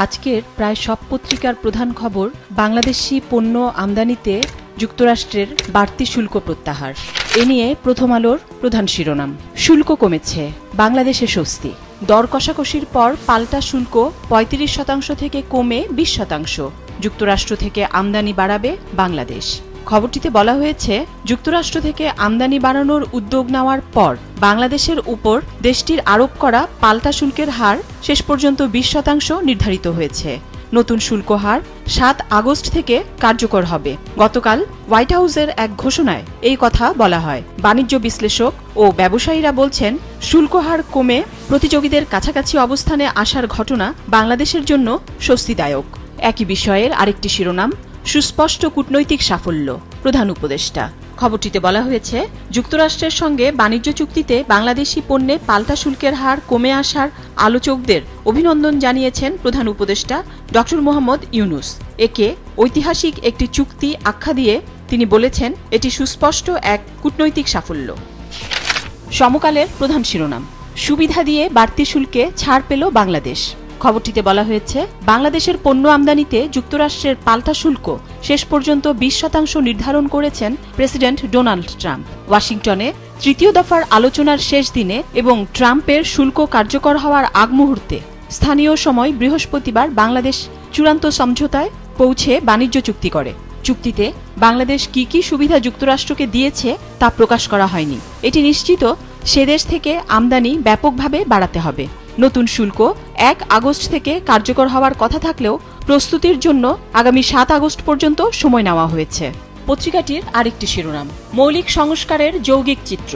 আজকের প্রায় সব পত্রিকার প্রধান খবর বাংলাদেশি পণ্য আমদানিতে যুক্তরাষ্ট্রের বাড়তি শুল্ক প্রত্যাহার। এ নিয়ে প্রথম আলোর প্রধান শিরোনাম, শুল্ক কমেছে, বাংলাদেশে স্বস্তি। দর কষাকষির পর পাল্টা শুল্ক ৩৫% থেকে কমে ২০%। যুক্তরাষ্ট্র থেকে আমদানি বাড়াবে বাংলাদেশ। খবরটিতে বলা হয়েছে, যুক্তরাষ্ট্র থেকে আমদানি বাড়ানোর উদ্যোগ নেওয়ার পর বাংলাদেশের উপর দেশটির আরোপ করা পাল্টা শুল্কের হার শেষ পর্যন্ত ২০% নির্ধারিত হয়েছে। নতুন শুল্ক হার ৭ আগস্ট থেকে কার্যকর হবে। গতকাল হোয়াইট হাউসের এক ঘোষণায় এই কথা বলা হয়। বাণিজ্য বিশ্লেষক ও ব্যবসায়ীরা বলছেন, শুল্ক হার কমে প্রতিযোগীদের কাছাকাছি অবস্থানে আসার ঘটনা বাংলাদেশের জন্য স্বস্তিদায়ক। একই বিষয়ের আরেকটি শিরোনাম, সুস্পষ্ট কূটনৈতিক সাফল্য, প্রধান উপদেষ্টা। খবরটিতে বলা হয়েছে, যুক্তরাষ্ট্রের সঙ্গে বাণিজ্য চুক্তিতে বাংলাদেশি পণ্যে পাল্টা শুল্কের হার কমে আসার আলোচকদের অভিনন্দন জানিয়েছেন প্রধান উপদেষ্টা ডক্টর মোহাম্মদ ইউনূস। একে ঐতিহাসিক একটি চুক্তি আখ্যা দিয়ে তিনি বলেছেন, এটি সুস্পষ্ট এক কূটনৈতিক সাফল্য। সমকালের প্রধান শিরোনাম, সুবিধা দিয়ে বাড়তি শুল্কে ছাড় পেল বাংলাদেশ। খবরটিতে বলা হয়েছে, বাংলাদেশের পণ্য আমদানিতে যুক্তরাষ্ট্রের পাল্টা শুল্ক শেষ পর্যন্ত ২০% নির্ধারণ করেছেন প্রেসিডেন্ট ডোনাল্ড ট্রাম্প। ওয়াশিংটনে তৃতীয় দফার আলোচনার শেষ দিনে এবং ট্রাম্পের শুল্ক কার্যকর হওয়ার আগ মুহূর্তে স্থানীয় সময় বৃহস্পতিবার বাংলাদেশ চূড়ান্ত সমঝোতায় পৌঁছে বাণিজ্য চুক্তি করে। চুক্তিতে বাংলাদেশ কি কি সুবিধা যুক্তরাষ্ট্রকে দিয়েছে তা প্রকাশ করা হয়নি। এটি নিশ্চিত সে দেশ থেকে আমদানি ব্যাপকভাবে বাড়াতে হবে। নতুন শুল্ক ১ আগস্ট থেকে কার্যকর হওয়ার কথা থাকলেও প্রস্তুতির জন্য আগামী ৭ আগস্ট পর্যন্ত সময় নেওয়া হয়েছে। পত্রিকাটির আরেকটি শিরোনাম, মৌলিক সংস্কারের যৌগিক চিত্র।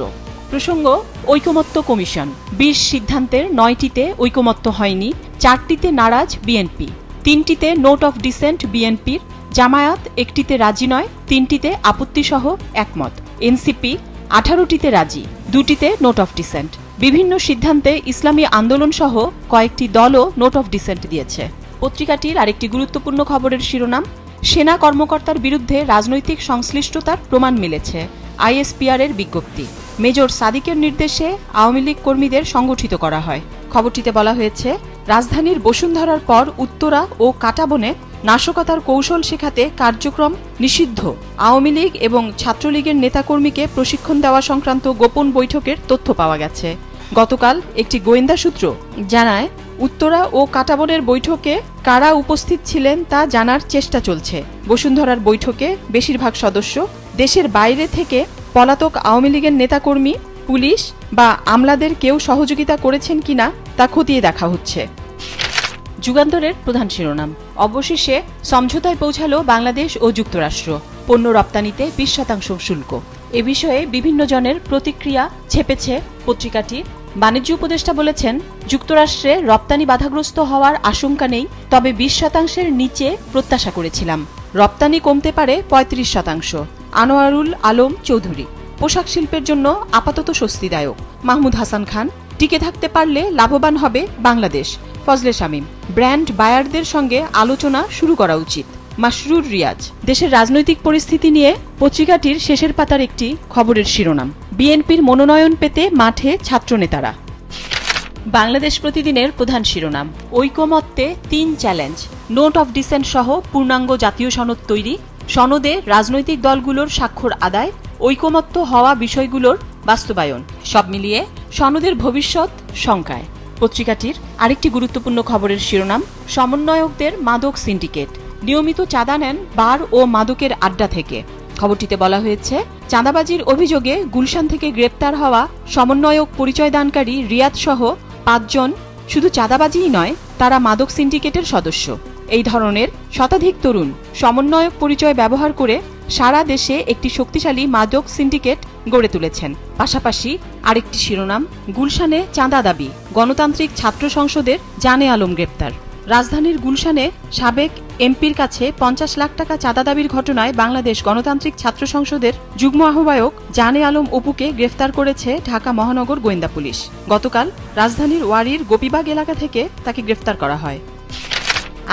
প্রসঙ্গ, ঐকমত্য কমিশন ২০ সিদ্ধান্তের ৯টিতে ঐকমত্য হয়নি, ৪টিতে নারাজ বিএনপি, ৩টিতে নোট অফ ডিসেন্ট বিএনপির, জামায়াত ১টিতে রাজি নয়, ৩টিতে আপত্তিসহ একমত, এনসিপি ১৮টিতে রাজি, ২টিতে নোট অফ ডিসেন্ট। বিভিন্ন সিদ্ধান্তে ইসলামী আন্দোলন সহ কয়েকটি দলও নোট অফ ডিসেন্ট দিয়েছে। পত্রিকাটির আরেকটি গুরুত্বপূর্ণ খবরের শিরোনাম, সেনা কর্মকর্তার বিরুদ্ধে রাজনৈতিক সংশ্লিষ্টতার প্রমাণ মিলেছে, আইএসপিআর এর বিজ্ঞপ্তি। মেজর সাদিকের নির্দেশে আওয়ামী লীগ কর্মীদের সংগঠিত করা হয়। খবরটিতে বলা হয়েছে, রাজধানীর বসুন্ধরার পর উত্তরা ও কাঁটাবনে নাশকতার কৌশল শেখাতে কার্যক্রম নিষিদ্ধ। আওয়ামী লীগ এবং ছাত্রলীগের নেতাকর্মীকে প্রশিক্ষণ দেওয়া সংক্রান্ত গোপন বৈঠকের তথ্য পাওয়া গেছে। গতকাল একটি গোয়েন্দা সূত্র জানায়, উত্তরা ও কাঁটাবনের বৈঠকে কারা উপস্থিত ছিলেন তা জানার চেষ্টা চলছে। বসুন্ধরার বৈঠকে বেশিরভাগ সদস্য দেশের বাইরে থেকে পলাতক আওয়ামী লীগের নেতাকর্মী, পুলিশ বা আমলাদের কেউ সহযোগিতা করেছেন কিনা তা খতিয়ে দেখা হচ্ছে। যুগান্তরের প্রধান শিরোনাম, অবশেষে সমঝোতায় পৌঁছালো বাংলাদেশ ও যুক্তরাষ্ট্র, পণ্য রপ্তানিতে ২০% শুল্ক। এ বিষয়ে বিভিন্ন জনের প্রতিক্রিয়া ছেপেছে পত্রিকাটি। বাণিজ্য উপদেষ্টা বলেছেন, যুক্তরাষ্ট্রে রপ্তানি বাধাগ্রস্ত হওয়ার আশঙ্কা নেই, তবে ২০%-এর নিচে প্রত্যাশা করেছিলাম। রপ্তানি কমতে পারে ৩৫%। আনোয়ারুল আলম চৌধুরী, পোশাক শিল্পের জন্য আপাতত স্বস্তিদায়ক। মাহমুদ হাসান খান, টিকে থাকতে পারলে লাভবান হবে বাংলাদেশ। ফজলে শামীম, ব্র্যান্ড বায়ারদের সঙ্গে আলোচনা শুরু করা উচিত। মাসরুর রিয়াজ, দেশের রাজনৈতিক পরিস্থিতি নিয়ে পত্রিকাটির শেষের পাতার একটি খবরের শিরোনাম, বিএনপির মনোনয়ন পেতে মাঠে ছাত্রনেতারা। বাংলাদেশ প্রতিদিনের প্রধান শিরোনাম, ঐকমত্যে ৩ চ্যালেঞ্জ, নোট অফ ডিসেন্ট সহ পূর্ণাঙ্গ জাতীয় সনদ তৈরি, সনদে রাজনৈতিক দলগুলোর স্বাক্ষর আদায়, ঐকমত্য হওয়া বিষয়গুলোর বাস্তবায়ন, সব মিলিয়ে সনদের ভবিষ্যৎ শঙ্কায়। পত্রিকাটির আরেকটি গুরুত্বপূর্ণ খবরের শিরোনাম, সমন্বয়কদের মাদক সিন্ডিকেট, নিয়মিত চাঁদা নেন বার ও মাদকের আড্ডা থেকে। খবরটিতে বলা হয়েছে, চাঁদাবাজির অভিযোগে গুলশান থেকে গ্রেপ্তার হওয়া সমন্বয়ক পরিচয়দানকারী রিয়াদ সহ ৫ জন শুধু চাঁদাবাজিই নয়, তারা মাদক সিন্ডিকেটের সদস্য। এই ধরনের শতাধিক তরুণ সমন্বয়ক পরিচয় ব্যবহার করে সারা দেশে একটি শক্তিশালী মাদক সিন্ডিকেট গড়ে তুলেছেন। পাশাপাশি আরেকটি শিরোনাম, গুলশানে চাঁদা দাবি, গণতান্ত্রিক ছাত্র সংসদের জানে আলম গ্রেপ্তার। রাজধানীর গুলশানে সাবেক এমপির কাছে ৫০ লাখ টাকা চাঁদা দাবির ঘটনায় বাংলাদেশ গণতান্ত্রিক ছাত্র সংসদের যুগ্ম আহ্বায়ক জানে আলম অপুকে গ্রেফতার করেছে ঢাকা মহানগর গোয়েন্দা পুলিশ। গতকাল রাজধানীর ওয়ারির গোপীবাগ এলাকা থেকে তাকে গ্রেফতার করা হয়।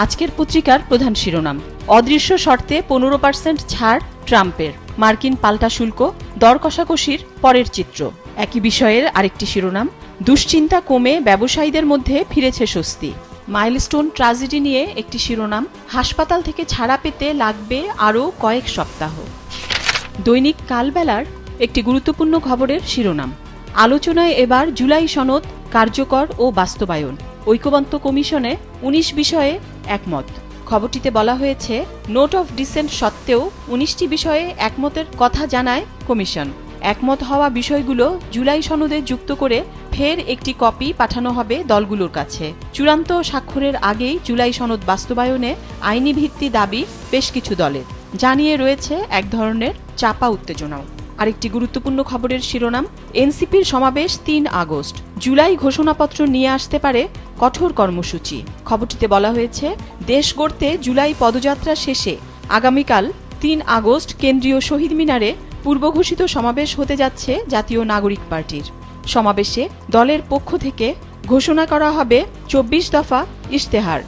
আজকের পত্রিকার প্রধান শিরোনাম, অদৃশ্য শর্তে ১৫% ছাড় ট্রাম্পের, মার্কিন পাল্টা শুল্ক, দর কষাকষির পরের চিত্র। একই বিষয়ের আরেকটি শিরোনাম, দুশ্চিন্তা কমে ব্যবসায়ীদের মধ্যে ফিরেছে স্বস্তি। মাইলস্টোন ট্র্যাজেডি নিয়ে একটি শিরোনাম, হাসপাতাল থেকে ছাড়া পেতে লাগবে আরও কয়েক সপ্তাহ। দৈনিক কালবেলার একটি গুরুত্বপূর্ণ খবরের শিরোনাম, আলোচনায় এবার জুলাই সনদ কার্যকর ও বাস্তবায়ন, ঐকমত্য কমিশনে ১৯ বিষয়ে একমত। খবরটিতে বলা হয়েছে, নোট অফ ডিসেন্ট সত্ত্বেও ১৯টি বিষয়ে একমতের কথা জানায় কমিশন। একমত হওয়া বিষয়গুলো জুলাই সনদে যুক্ত করে ফের একটি কপি পাঠানো হবে দলগুলোর কাছে। চূড়ান্ত স্বাক্ষরের আগেই জুলাই সনদ বাস্তবায়নে আইনি ভিত্তি দাবি বেশ কিছু দলের, জানিয়ে রয়েছে এক ধরনের চাপা উত্তেজনাও। আরেকটি গুরুত্বপূর্ণ খবরের শিরোনাম, এনসিপির সমাবেশ ৩ আগস্ট, জুলাই ঘোষণাপত্র নিয়ে আসতে পারে কঠোর কর্মসূচি। খবরটিতে বলা হয়েছে, দেশ গড়তে জুলাই পদযাত্রা শেষে আগামীকাল ৩ আগস্ট কেন্দ্রীয় শহীদ মিনারে পূর্বঘোষিত সমাবেশ হতে যাচ্ছে জাতীয় নাগরিক পার্টির। সমাবেশে দলের পক্ষ থেকে ঘোষণা করা হবে ২৪ দফা ইশতেহার।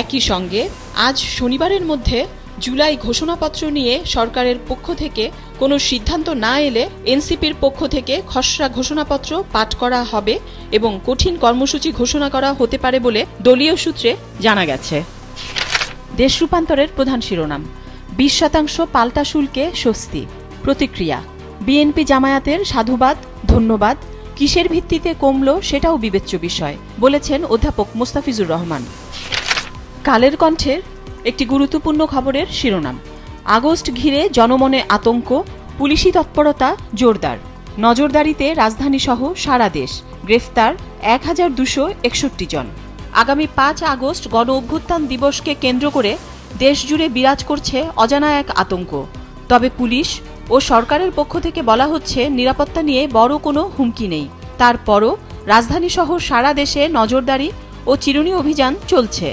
একই সঙ্গে আজ শনিবারের মধ্যে জুলাই ঘোষণাপত্র নিয়ে সরকারের পক্ষ থেকে কোনো সিদ্ধান্ত না এলে এনসিপির পক্ষ থেকে খসড়া ঘোষণাপত্র পাঠ করা হবে এবং কঠিন কর্মসূচি ঘোষণা করা হতে পারে বলে দলীয় সূত্রে জানা গেছে। দেশ রূপান্তরের প্রধান শিরোনাম, ২০% পাল্টা শুল্কে স্বস্তি। প্রতিক্রিয়া, বিএনপি জামায়াতের সাধুবাদ ধন্যবাদ, কিসের ভিত্তিতে কমল সেটাও বিবেচ্য বিষয়, বলেছেন অধ্যাপক মোস্তাফিজুর রহমান। কালের কণ্ঠের একটি গুরুত্বপূর্ণ খবরের শিরোনাম, আগস্ট ঘিরে জনমনে আতঙ্ক, পুলিশি তৎপরতা জোরদার, নজরদারিতে রাজধানী সহ সারা দেশ, গ্রেফতার ১,২৬১ জন। আগামী ৫ আগস্ট গণ অভ্যুত্থান দিবসকে কেন্দ্র করে দেশজুড়ে বিরাজ করছে অজানা এক আতঙ্ক। তবে পুলিশ ও সরকারের পক্ষ থেকে বলা হচ্ছে নিরাপত্তা নিয়ে বড় কোনো হুমকি নেই। তারপরও রাজধানী সহ সারা দেশে নজরদারি ও চিরুনি অভিযান চলছে।